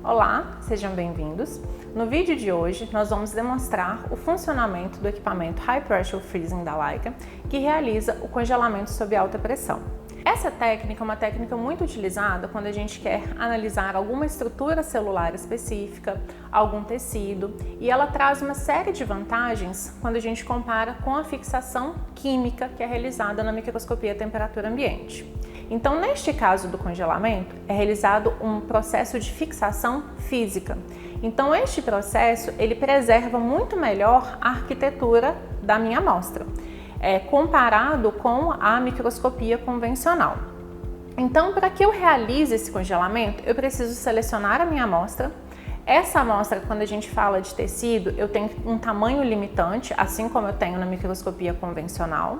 Olá, sejam bem-vindos. No vídeo de hoje, nós vamos demonstrar o funcionamento do equipamento High Pressure Freezing da Leica, que realiza o congelamento sob alta pressão. Essa técnica é uma técnica muito utilizada quando a gente quer analisar alguma estrutura celular específica, algum tecido, e ela traz uma série de vantagens quando a gente compara com a fixação química que é realizada na microscopia à temperatura ambiente. Então, neste caso do congelamento, é realizado um processo de fixação física. Então, este processo, ele preserva muito melhor a arquitetura da minha amostra, comparado com a microscopia convencional. Então, para que eu realize esse congelamento, eu preciso selecionar a minha amostra. Essa amostra, quando a gente fala de tecido, eu tenho um tamanho limitante, assim como eu tenho na microscopia convencional.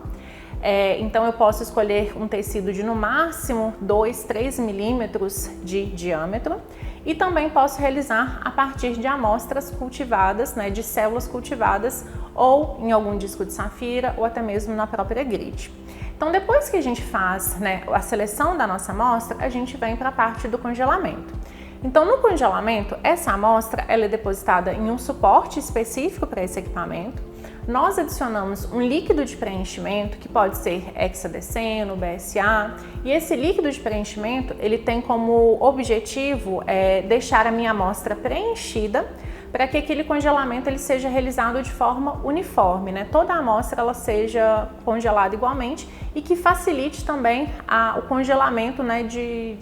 Então eu posso escolher um tecido de no máximo 2, 3 milímetros de diâmetro e também posso realizar a partir de amostras cultivadas, de células cultivadas ou em algum disco de safira ou até mesmo na própria grid. Então depois que a gente faz a seleção da nossa amostra, a gente vem para a parte do congelamento. Então no congelamento, essa amostra ela é depositada em um suporte específico para esse equipamento. Nós adicionamos um líquido de preenchimento, que pode ser hexadeceno, BSA, e esse líquido de preenchimento, ele tem como objetivo deixar a minha amostra preenchida para que aquele congelamento ele seja realizado de forma uniforme, Toda a amostra ela seja congelada igualmente e que facilite também o congelamento de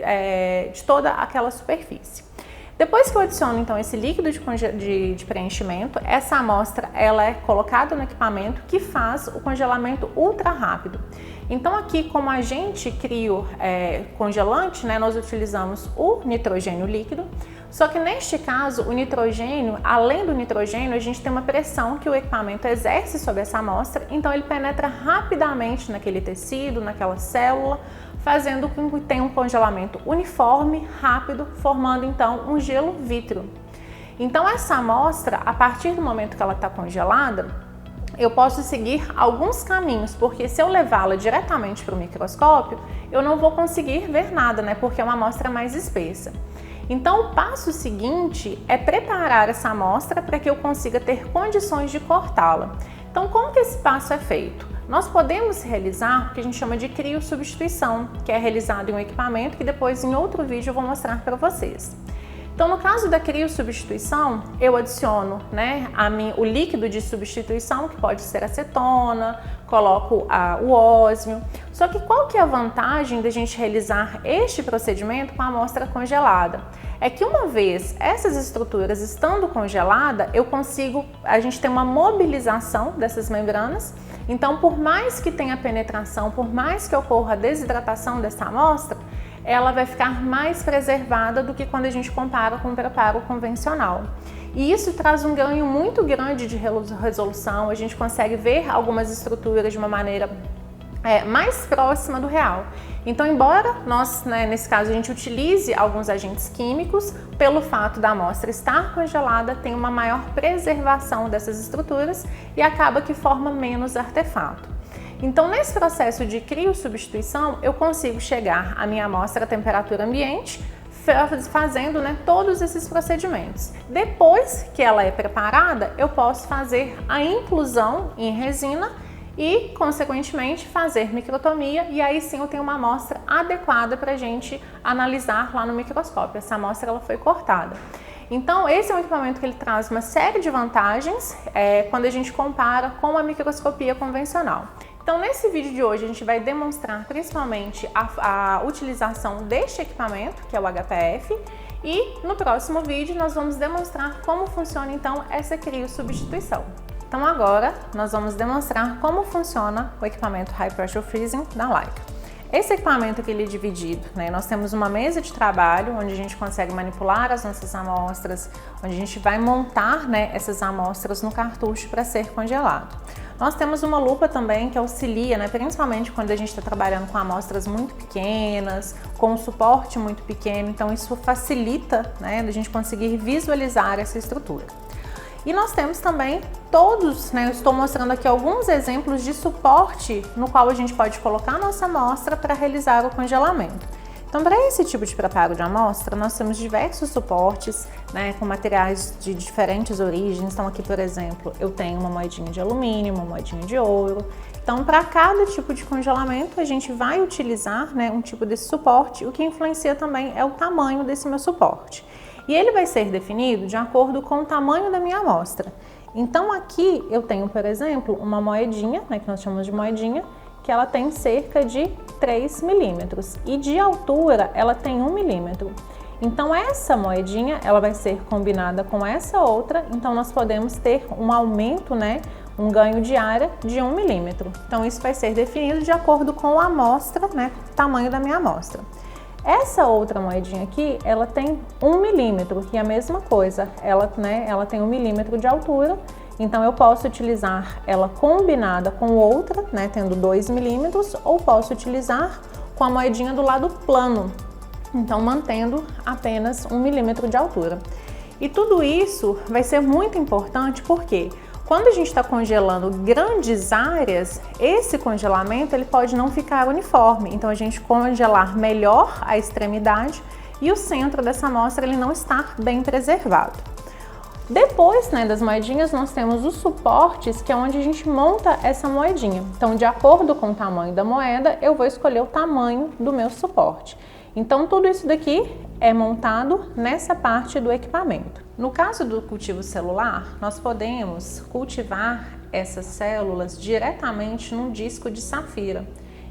toda aquela superfície. Depois que eu adiciono então esse líquido de preenchimento, essa amostra ela é colocada no equipamento que faz o congelamento ultra rápido. Então aqui como agente congelante, nós utilizamos o nitrogênio líquido, só que neste caso o nitrogênio, além do nitrogênio, a gente tem uma pressão que o equipamento exerce sobre essa amostra, então ele penetra rapidamente naquele tecido, naquela célula, fazendo com que tenha um congelamento uniforme, rápido, formando então um gelo vítreo. Então essa amostra, a partir do momento que ela está congelada, eu posso seguir alguns caminhos, porque se eu levá-la diretamente para o microscópio, eu não vou conseguir ver nada, porque é uma amostra mais espessa. Então o passo seguinte é preparar essa amostra para que eu consiga ter condições de cortá-la. Então como que esse passo é feito? Nós podemos realizar o que a gente chama de criosubstituição, que é realizado em um equipamento que depois em outro vídeo eu vou mostrar para vocês. Então no caso da criosubstituição, eu adiciono o líquido de substituição, que pode ser acetona, coloco o ósmio. Só que qual que é a vantagem da gente realizar este procedimento com a amostra congelada? É que uma vez essas estruturas estando congeladas, a gente tem uma mobilização dessas membranas. Então, por mais que tenha penetração, por mais que ocorra a desidratação dessa amostra, ela vai ficar mais preservada do que quando a gente compara com o preparo convencional. E isso traz um ganho muito grande de resolução, a gente consegue ver algumas estruturas de uma maneira mais próxima do real. Então, embora nós, nesse caso, a gente utilize alguns agentes químicos, pelo fato da amostra estar congelada, tem uma maior preservação dessas estruturas e acaba que forma menos artefato. Então, nesse processo de criosubstituição, eu consigo chegar à minha amostra à temperatura ambiente, fazendo todos esses procedimentos. Depois que ela é preparada, eu posso fazer a inclusão em resina e, consequentemente, fazer microtomia, e aí sim eu tenho uma amostra adequada para a gente analisar lá no microscópio. Essa amostra ela foi cortada. Então, esse é um equipamento que ele traz uma série de vantagens quando a gente compara com a microscopia convencional. Então, nesse vídeo de hoje, a gente vai demonstrar principalmente a utilização deste equipamento, que é o HPF, e no próximo vídeo nós vamos demonstrar como funciona então essa criosubstituição. Então agora nós vamos demonstrar como funciona o equipamento High Pressure Freezing da Leica. Esse equipamento aqui ele é dividido, nós temos uma mesa de trabalho onde a gente consegue manipular as nossas amostras, onde a gente vai montar essas amostras no cartucho para ser congelado. Nós temos uma lupa também que auxilia, principalmente quando a gente está trabalhando com amostras muito pequenas, com um suporte muito pequeno, então isso facilita a gente conseguir visualizar essa estrutura. E nós temos também todos, eu estou mostrando aqui alguns exemplos de suporte no qual a gente pode colocar a nossa amostra para realizar o congelamento. Então, para esse tipo de preparo de amostra, nós temos diversos suportes, né, com materiais de diferentes origens. Então, aqui, por exemplo, eu tenho uma moedinha de alumínio, uma moedinha de ouro. Então, para cada tipo de congelamento, a gente vai utilizar, né, um tipo desse suporte. O que influencia também é o tamanho desse meu suporte. E ele vai ser definido de acordo com o tamanho da minha amostra. Então, aqui eu tenho, por exemplo, uma moedinha, né, que nós chamamos de moedinha, que ela tem cerca de 3 milímetros e de altura ela tem 1 milímetro. Então essa moedinha ela vai ser combinada com essa outra, então nós podemos ter um aumento, né, um ganho de área de 1 milímetro. Então isso vai ser definido de acordo com a amostra, né, o tamanho da minha amostra. Essa outra moedinha aqui, ela tem 1 milímetro e a mesma coisa, ela tem 1 milímetro de altura. Então eu posso utilizar ela combinada com outra, né, tendo 2 milímetros, ou posso utilizar com a moedinha do lado plano, então mantendo apenas 1 milímetro de altura. E tudo isso vai ser muito importante porque quando a gente está congelando grandes áreas, esse congelamento ele pode não ficar uniforme, então a gente congelar melhor a extremidade e o centro dessa amostra ele não está bem preservado. Depois, né, das moedinhas, nós temos os suportes, que é onde a gente monta essa moedinha. Então, de acordo com o tamanho da moeda, eu vou escolher o tamanho do meu suporte. Então, tudo isso daqui é montado nessa parte do equipamento. No caso do cultivo celular, nós podemos cultivar essas células diretamente num disco de safira.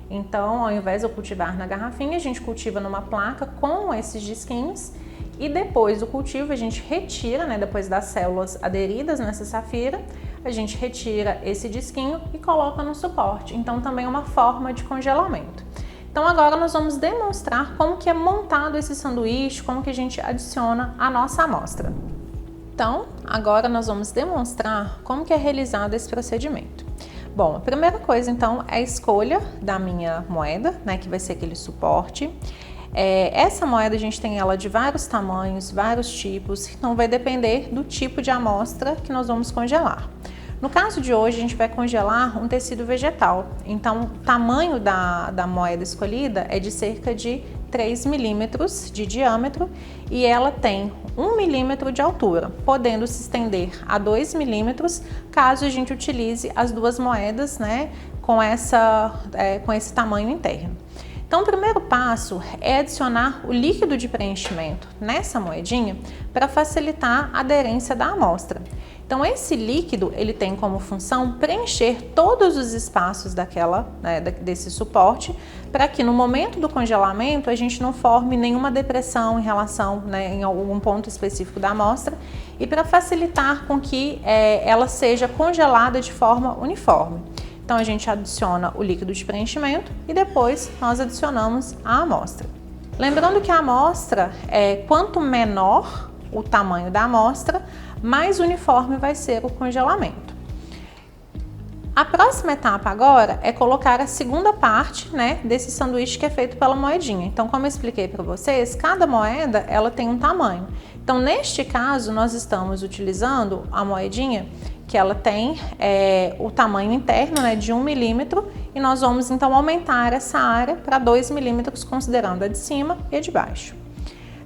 Então, ao invés de eu cultivar na garrafinha, a gente cultiva numa placa com esses disquinhos. E depois do cultivo a gente retira, né, depois das células aderidas nessa safira, a gente retira esse disquinho e coloca no suporte. Então também é uma forma de congelamento. Então agora nós vamos demonstrar como que é montado esse sanduíche, como que a gente adiciona a nossa amostra. Então agora nós vamos demonstrar como que é realizado esse procedimento. Bom, a primeira coisa então é a escolha da minha moeda, né, que vai ser aquele suporte. Essa moeda a gente tem ela de vários tamanhos, vários tipos, então vai depender do tipo de amostra que nós vamos congelar. No caso de hoje a gente vai congelar um tecido vegetal, então o tamanho da moeda escolhida é de cerca de 3 milímetros de diâmetro e ela tem 1 milímetro de altura, podendo se estender a 2 milímetros caso a gente utilize as duas moedas, né, com esse tamanho interno. Então, o primeiro passo é adicionar o líquido de preenchimento nessa moedinha para facilitar a aderência da amostra. Então, esse líquido ele tem como função preencher todos os espaços desse suporte para que no momento do congelamento a gente não forme nenhuma depressão em relação, né, em algum ponto específico da amostra e para facilitar com que ela seja congelada de forma uniforme. Então a gente adiciona o líquido de preenchimento e depois nós adicionamos a amostra. Lembrando que a amostra, quanto menor o tamanho da amostra, mais uniforme vai ser o congelamento. A próxima etapa agora é colocar a segunda parte, né, desse sanduíche que é feito pela moedinha. Então, como eu expliquei para vocês, cada moeda ela tem um tamanho. Então, neste caso, nós estamos utilizando a moedinha que ela tem o tamanho interno, né, de 1 milímetro e nós vamos então aumentar essa área para 2 milímetros, considerando a de cima e a de baixo.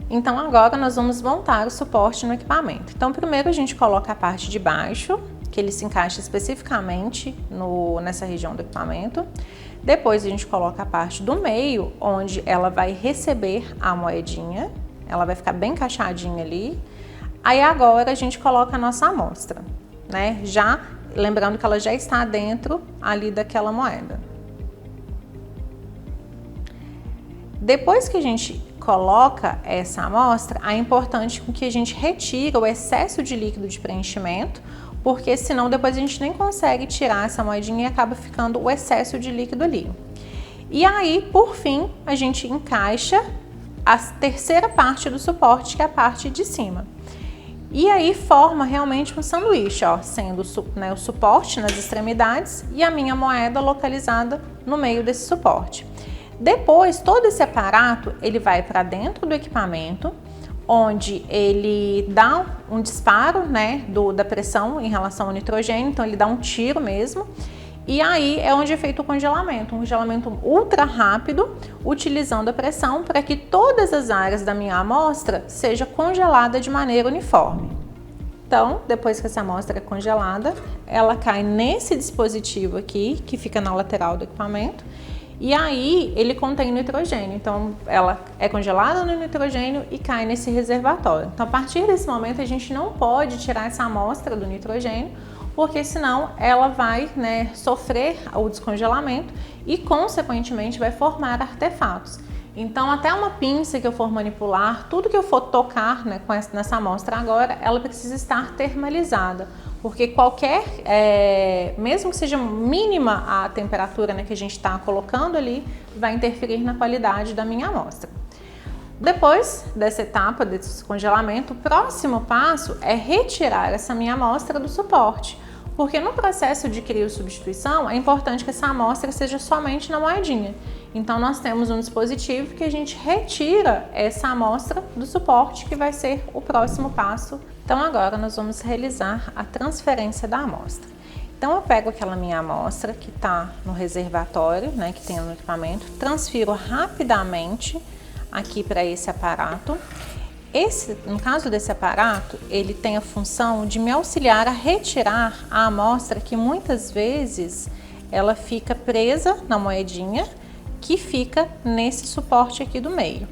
Então agora nós vamos montar o suporte no equipamento. Então primeiro a gente coloca a parte de baixo, que ele se encaixa especificamente nessa região do equipamento. Depois a gente coloca a parte do meio, onde ela vai receber a moedinha, ela vai ficar bem encaixadinha ali. Aí agora a gente coloca a nossa amostra, né? Já lembrando que ela já está dentro ali daquela moeda. Depois que a gente coloca essa amostra, é importante que a gente retire o excesso de líquido de preenchimento, porque senão depois a gente nem consegue tirar essa moedinha e acaba ficando o excesso de líquido ali. E aí, por fim, a gente encaixa a terceira parte do suporte, que é a parte de cima. E aí forma realmente um sanduíche, ó, sendo o suporte nas extremidades e a minha moeda localizada no meio desse suporte. Depois, todo esse aparato ele vai para dentro do equipamento, onde ele dá um disparo, né, da pressão em relação ao nitrogênio, então ele dá um tiro mesmo. E aí é onde é feito o congelamento, um congelamento ultra rápido, utilizando a pressão para que todas as áreas da minha amostra seja congelada de maneira uniforme. Então, depois que essa amostra é congelada, ela cai nesse dispositivo aqui, que fica na lateral do equipamento, e aí ele contém nitrogênio. Então, ela é congelada no nitrogênio e cai nesse reservatório. Então, a partir desse momento, a gente não pode tirar essa amostra do nitrogênio, porque senão ela vai, sofrer o descongelamento e, consequentemente, vai formar artefatos. Então, até uma pinça que eu for manipular, tudo que eu for tocar nessa amostra agora, ela precisa estar termalizada, porque qualquer, mesmo que seja mínima a temperatura que a gente está colocando ali, vai interferir na qualidade da minha amostra. Depois dessa etapa, desse congelamento, o próximo passo é retirar essa minha amostra do suporte, porque no processo de criosubstituição é importante que essa amostra seja somente na moedinha. Então nós temos um dispositivo que a gente retira essa amostra do suporte, que vai ser o próximo passo. Então agora nós vamos realizar a transferência da amostra. Então eu pego aquela minha amostra que está no reservatório, que tem no equipamento, transfiro rapidamente aqui para esse aparato. No caso desse aparato, ele tem a função de me auxiliar a retirar a amostra que muitas vezes ela fica presa na moedinha que fica nesse suporte aqui do meio.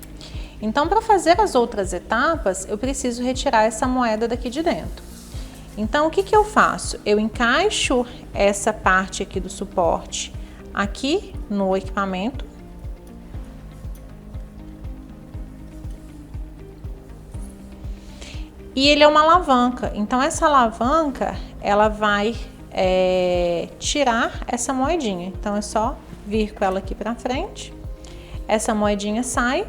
Então, para fazer as outras etapas, eu preciso retirar essa moeda daqui de dentro. Então, o que eu faço? Eu encaixo essa parte aqui do suporte aqui no equipamento. E ele é uma alavanca, então essa alavanca ela vai tirar essa moedinha. Então é só vir com ela aqui para frente, essa moedinha sai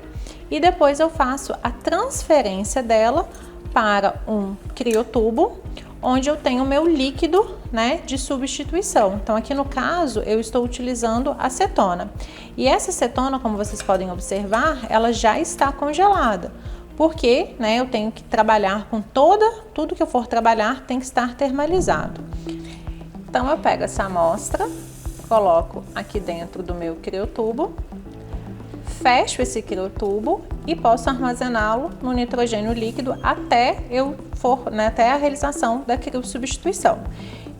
e depois eu faço a transferência dela para um criotubo, onde eu tenho o meu líquido de substituição. Então aqui no caso eu estou utilizando acetona. E essa acetona, como vocês podem observar, ela já está congelada. Porque eu tenho que trabalhar com tudo que eu for trabalhar tem que estar termalizado. Então eu pego essa amostra, coloco aqui dentro do meu criotubo, fecho esse criotubo e posso armazená-lo no nitrogênio líquido até até a realização da criosubstituição.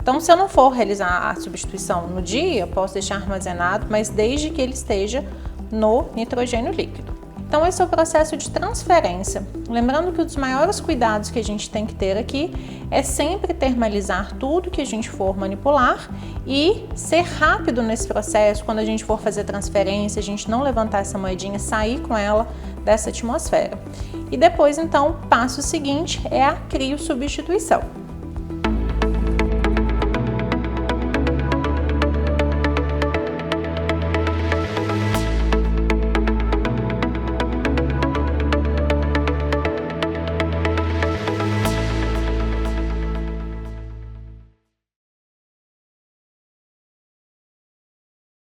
Então, se eu não for realizar a substituição no dia, eu posso deixar armazenado, mas desde que ele esteja no nitrogênio líquido. Então, esse é o processo de transferência. Lembrando que um dos maiores cuidados que a gente tem que ter aqui é sempre termalizar tudo que a gente for manipular e ser rápido nesse processo. Quando a gente for fazer transferência, a gente não levantar essa moedinha, sair com ela dessa atmosfera. E depois, então, o passo seguinte é a criosubstituição.